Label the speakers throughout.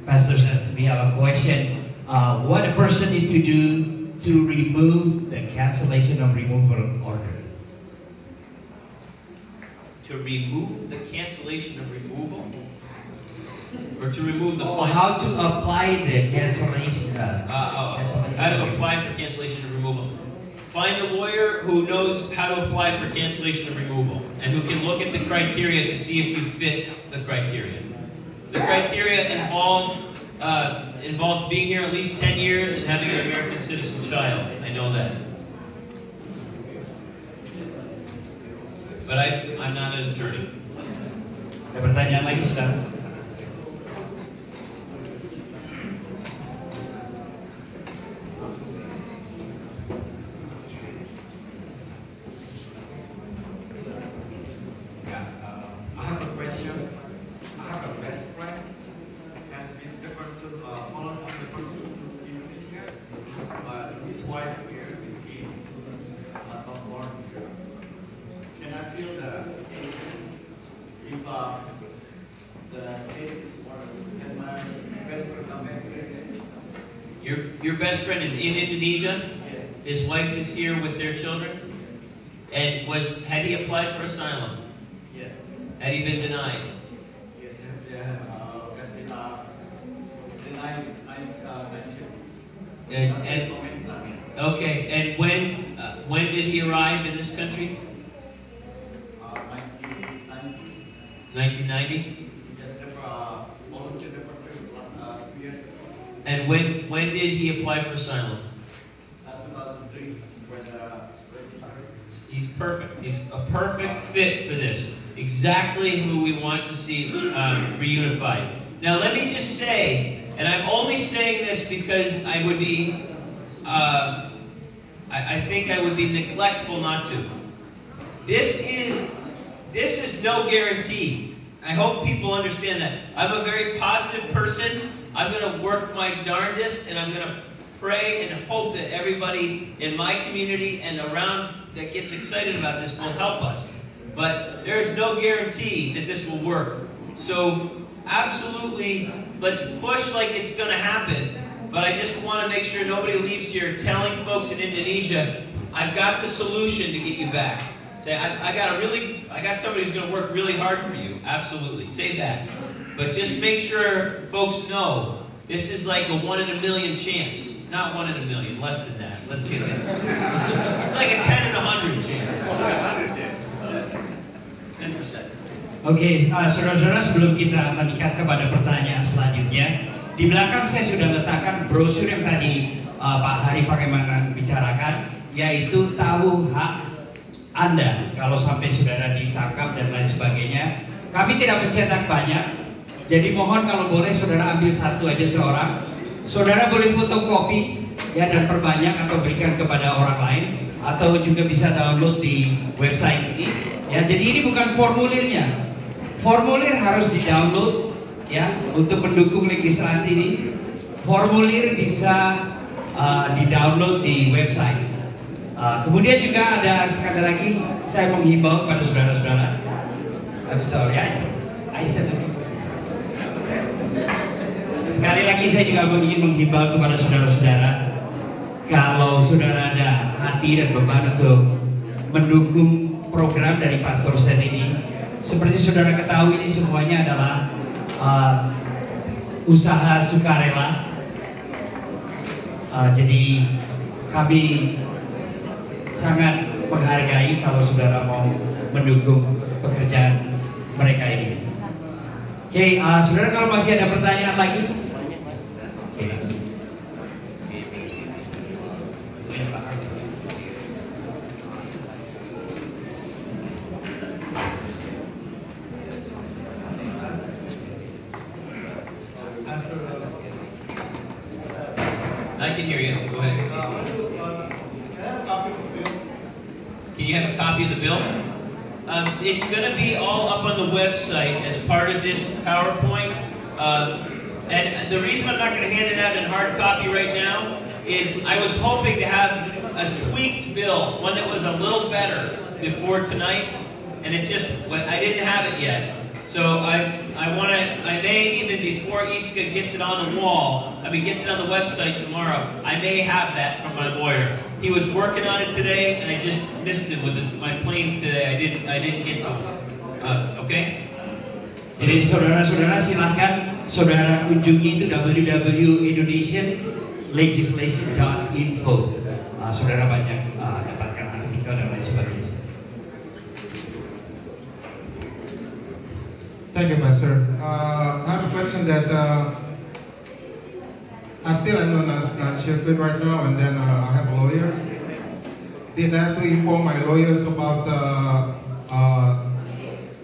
Speaker 1: Pastor says we have a question. What a person need to do to remove the cancellation of removal order?
Speaker 2: To remove the cancellation of removal? Or to remove the
Speaker 1: fine? How to apply the cancellation?
Speaker 2: Cancellation. How to apply for cancellation of removal. Find a lawyer who knows how to apply for cancellation of removal and who can look at the criteria to see if you fit the criteria. The criteria involves being here at least 10 years and having an American citizen child. I know that. But I'm not an attorney.
Speaker 1: Ada pertanyaan lagi, saudara?
Speaker 3: I have a question. I have a best friend has been converted all of the person to Indonesia, but his wife here became not born here. Can I feel the case? If the case is born, can my best friend come back here?
Speaker 2: Your best friend is in Indonesia?
Speaker 3: Yes.
Speaker 2: His wife is here with their children? And had he applied for asylum?
Speaker 3: Yes.
Speaker 2: Had he been denied?
Speaker 3: Yes, has been denied.
Speaker 2: Okay, and when did he arrive in this country? 1990.
Speaker 3: He just never volunteered for 2 years ago.
Speaker 2: And when did he apply for asylum?
Speaker 3: 2003, when started.
Speaker 2: He's perfect. He's a perfect fit for this. Exactly who we want to see reunified. Now let me just say, and I'm only saying this because I would be, I think I would be neglectful not to. This is no guarantee. I hope people understand that. I'm a very positive person. I'm going to work my darndest, and I'm going to pray and hope that everybody in my community and around that gets excited about this will help us. But there's no guarantee that this will work. So absolutely, let's push like it's going to happen. But I just want to make sure nobody leaves here telling folks in Indonesia, I've got the solution to get you back. Say, I got somebody who's going to work really hard for you. Absolutely. Say that. But just make sure folks know this is like a 1 in a million chance. Not 1 in a million, less than that. Let's get it. It's like a 10 in 100 chance. 10%.
Speaker 1: Oke, saudara-saudara, sebelum kita meningkat kepada pertanyaan selanjutnya, di belakang saya sudah letakkan brosur yang tadi Pak Hari Pakemanan bicarakan, yaitu tahu hak Anda kalau sampai saudara ditangkap dan lain sebagainya. Kami tidak mencetak banyak, jadi mohon kalau boleh saudara ambil satu aja seorang. Saudara boleh fotokopi ya dan perbanyak atau berikan kepada orang lain, atau juga bisa download di website ini. Ya, jadi ini bukan formulirnya. Formulir harus di-download ya untuk mendukung legislasi ini. Formulir bisa di-download di website. Kemudian juga ada sekali lagi saya menghimbau kepada saudara-saudara. I'm sorry, I said it. Sekali lagi saya juga ingin menghimbau kepada saudara-saudara, kalau saudara ada hati dan beban untuk mendukung program dari Pastor Set ini, seperti saudara ketahui ini semuanya adalah usaha sukarela. Jadi kami sangat menghargai kalau saudara mau mendukung pekerjaan mereka ini. Oke, saudara, kalau masih ada pertanyaan lagi. Oke.
Speaker 2: I can hear you. Go ahead. Can you have a copy of the bill? It's going to be all up on the website as part of this PowerPoint. And the reason I'm not going to hand it out in hard copy right now is I was hoping to have a tweaked bill, one that was a little better before tonight, and I didn't have it yet. So I may even before before Iska gets it on the wall, gets it on the website tomorrow, I may have that from my lawyer. He was working on it today, and I just missed it with my planes today. I didn't get to it. Okay?
Speaker 1: Jadi saudara-saudara silakan saudara kunjungi itu www.indonesianlegislation.info. Saudara banyak dapatkan artikel dan lain sebagainya.
Speaker 4: Thank you, Pastor. I have a question that I still am on a circuit right now, and then I have a lawyer. Did I have to inform my lawyers about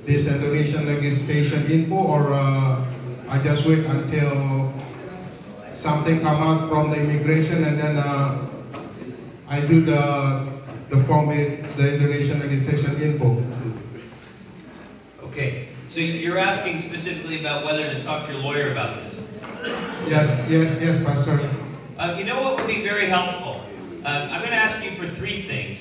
Speaker 4: this Indonesian legislation info, or I just wait until something come out from the immigration, and then I do the form with the Indonesian legislation info?
Speaker 2: Okay. So you're asking specifically about whether to talk to your lawyer about this?
Speaker 4: Yes, Pastor.
Speaker 2: You know what would be very helpful? I'm going to ask you for three things.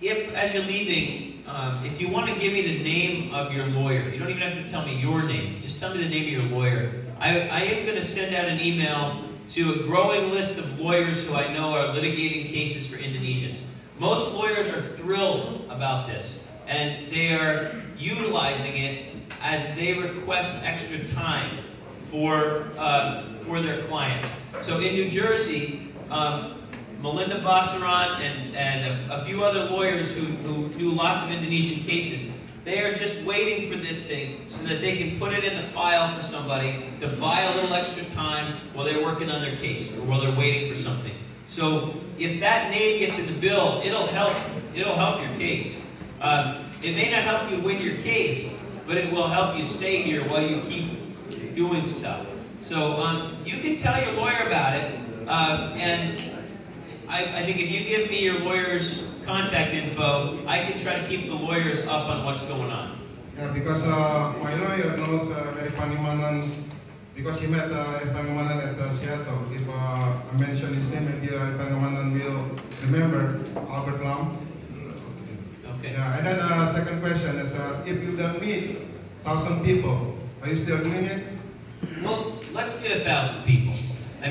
Speaker 2: If as you're leaving, if you want to give me the name of your lawyer, you don't even have to tell me your name. Just tell me the name of your lawyer. I am going to send out an email to a growing list of lawyers who I know are litigating cases for Indonesians. Most lawyers are thrilled about this, and they are utilizing it as they request extra time for their clients. So in New Jersey, Melinda Basaran and a few other lawyers who do lots of Indonesian cases, they are just waiting for this thing so that they can put it in the file for somebody to buy a little extra time while they're working on their case or while they're waiting for something. So if that name gets in the bill, it'll help your case. It may not help you win your case, but it will help you stay here while you keep doing stuff. So you can tell your lawyer about it, and I think if you give me your lawyer's contact info, I can try to keep the lawyers up on what's going on.
Speaker 4: Yeah, because my lawyer knows Eric Panimanan, because he met Eric Panimanan at Seattle. If I mention his name, maybe Eric Panimanan will remember Albert Lam.
Speaker 2: Okay.
Speaker 4: Yeah, and then second question is, if you don't meet 1,000 people, are you still doing it?
Speaker 2: Well, let's get 1,000 people. I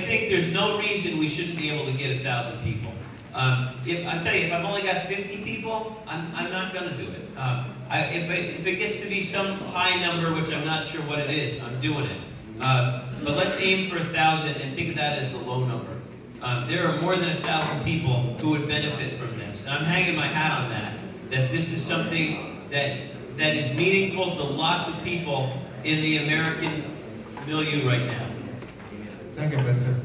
Speaker 2: think there's no reason we shouldn't be able to get 1,000 people. I tell you, if I've only got 50 people, I'm not going to do it. If it gets to be some high number, which I'm not sure what it is, I'm doing it. But let's aim for 1,000 and think of that as the low number. There are more than 1,000 people who would benefit from this. And I'm hanging my hat on that this is something that is meaningful to lots of people in the American milieu right now.
Speaker 4: Thank you, Pastor.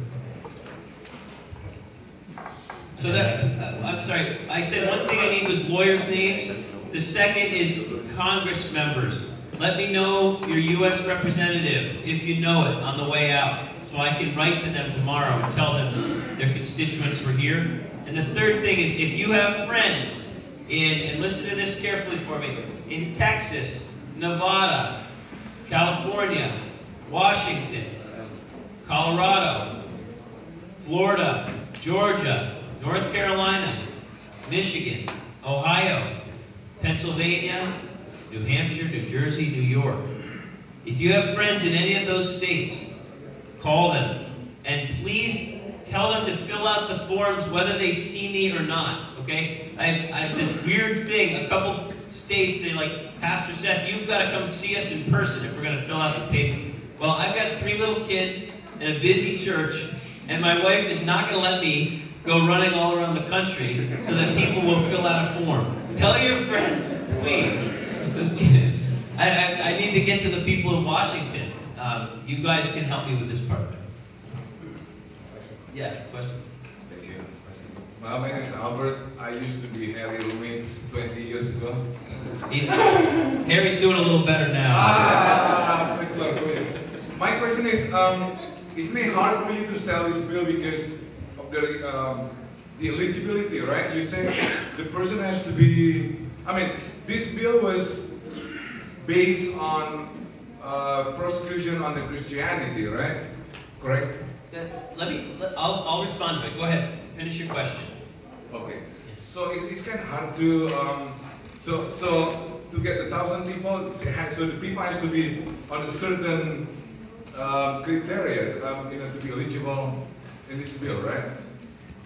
Speaker 2: So I'm sorry, I said one thing I need was lawyers' names. The second is Congress members. Let me know your U.S. representative, if you know it, on the way out, so I can write to them tomorrow and tell them their constituents were here. And the third thing is, if you have friends and listen to this carefully for me, in Texas, Nevada, California, Washington, Colorado, Florida, Georgia, North Carolina, Michigan, Ohio, Pennsylvania, New Hampshire, New Jersey, New York. If you have friends in any of those states, call them. And please tell them to fill out the forms whether they see me or not, okay? I have this weird thing. A couple states, they're like, Pastor Seth, you've got to come see us in person if we're going to fill out the paper. Well, I've got 3 little kids and a busy church, and my wife is not going to let me go running all around the country so that people will fill out a form. Tell your friends, please. I need to get to the people in Washington. You guys can help me with this part. Yeah, question?
Speaker 5: Thank you. Well, my name is Albert. I used to be Harry roommates 20 years ago.
Speaker 2: Harry's doing a little better now.
Speaker 5: Praise the Lord. My question is, isn't it hard for you to sell this bill because of the eligibility, right? You say the person has to be, this bill was based on prosecution on the Christianity, right? Correct?
Speaker 2: I'll respond to it. Go ahead. Finish your question.
Speaker 5: Okay. So it's kind of hard to, so to get the 1,000 people, so the people has to be on a certain criteria, to be eligible in this bill, right?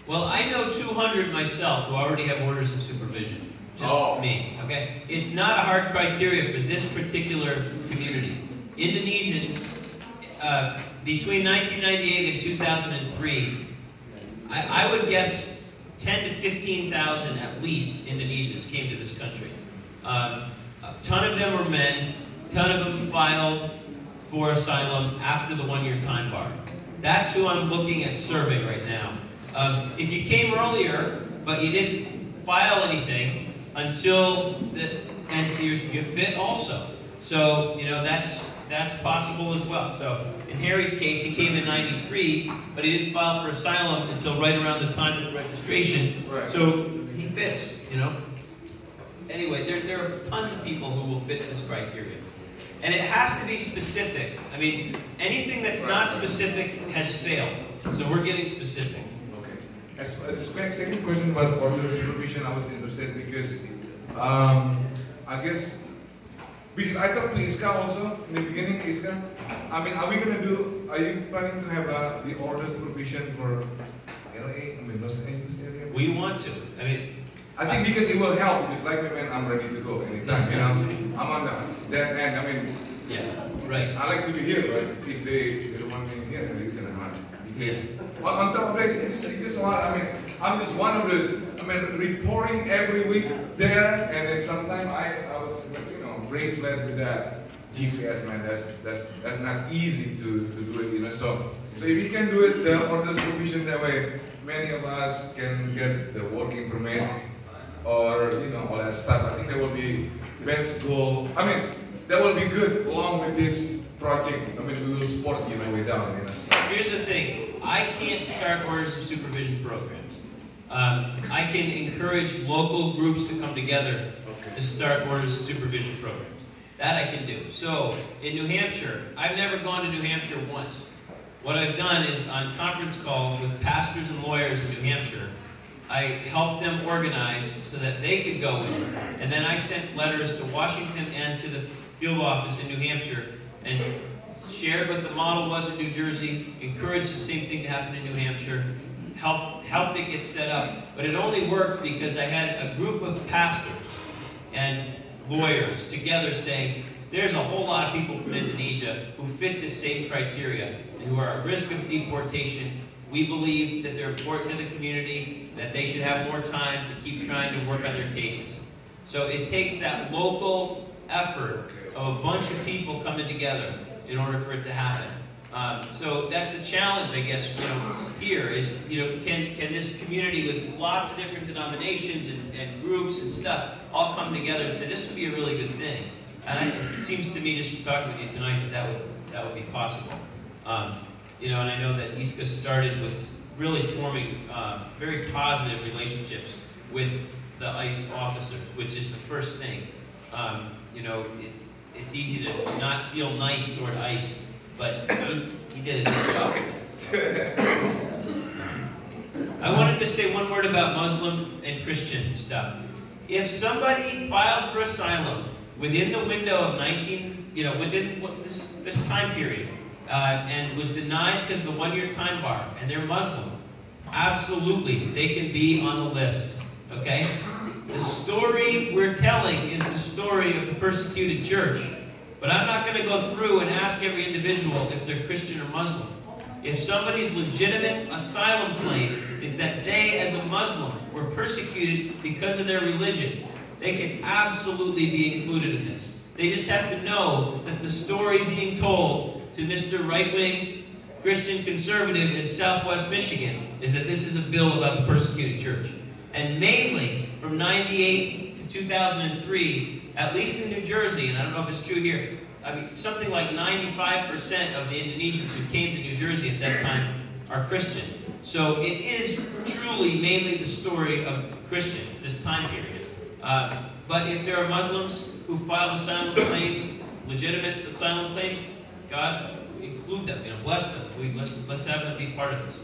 Speaker 2: Well, I know 200 myself who already have orders of supervision. Just me, okay? It's not a hard criteria for this particular community. Indonesians, between 1998 and 2003, I would guess 10 to 15,000 at least Indonesians came to this country. A ton of them were men, a ton of them filed for asylum after the one-year time bar. That's who I'm looking at serving right now. If you came earlier, but you didn't file anything until the NCers, you fit also. So, that's possible as well. So, in Harry's case, he came in '93, but he didn't file for asylum until right around the time of the registration.
Speaker 5: Right.
Speaker 2: So, he fits, Anyway, there are tons of people who will fit this criteria. And it has to be specific. I mean, anything that's not specific has failed. So we're getting specific.
Speaker 5: Okay. As second question about order of supervision, I was interested because I guess because I talked to Iska also in the beginning. Iska, I mean, are you planning to have the order of supervision for LA? I mean, Los Angeles area?
Speaker 2: We want to. I mean,
Speaker 5: I think because it will help. It's like, man, I'm ready to go anytime. I'm on that end. I mean,
Speaker 2: yeah, right.
Speaker 5: I like to be here, right? If they don't want me here, then it's gonna happen. Because on top of this, it's just a lot. I mean, I'm just one of those. I mean, reporting every week there, and then sometimes I was, bracelet with that GPS, man. That's not easy to do it, So if you can do it, the order supervision that way, many of us can get the working permit. Or all that stuff. I think that will be best goal. I mean, that will be good along with this project. I mean, we will support you way down.
Speaker 2: Here's the thing: I can't start orders of supervision programs. I can encourage local groups to come together to start orders of supervision programs. That I can do. So in New Hampshire, I've never gone to New Hampshire once. What I've done is on conference calls with pastors and lawyers in New Hampshire, I helped them organize so that they could go in. And then I sent letters to Washington and to the field office in New Hampshire and shared what the model was in New Jersey, encouraged the same thing to happen in New Hampshire, helped it get set up. But it only worked because I had a group of pastors and lawyers together saying, there's a whole lot of people from Indonesia who fit this same criteria and who are at risk of deportation. We believe that they're important to the community, that they should have more time to keep trying to work on their cases. So it takes that local effort of a bunch of people coming together in order for it to happen. So that's a challenge, I guess, here is, can this community with lots of different denominations and groups and stuff all come together and say, this would be a really good thing. And it seems to me, just from talking with you tonight, that would be possible. And I know that Iska started with really forming very positive relationships with the ICE officers, which is the first thing. It's easy to not feel nice toward ICE, but he did a good job. I wanted to say one word about Muslim and Christian stuff. If somebody filed for asylum within the window of within this time period, and was denied because of the one-year time bar, and they're Muslim, absolutely, they can be on the list, okay? The story we're telling is the story of the persecuted church, but I'm not going to go through and ask every individual if they're Christian or Muslim. If somebody's legitimate asylum claim is that they, as a Muslim, were persecuted because of their religion, they can absolutely be included in this. They just have to know that the story being told to Mr. Right-wing Christian conservative in Southwest Michigan is that this is a bill about the persecuted church. And mainly, from 98 to 2003, at least in New Jersey, and I don't know if it's true here, I mean, something like 95% of the Indonesians who came to New Jersey at that time are Christian. So it is truly mainly the story of Christians, this time period. But if there are Muslims who filed asylum claims, legitimate asylum claims, God, include them, bless them. Let's have them be part of this.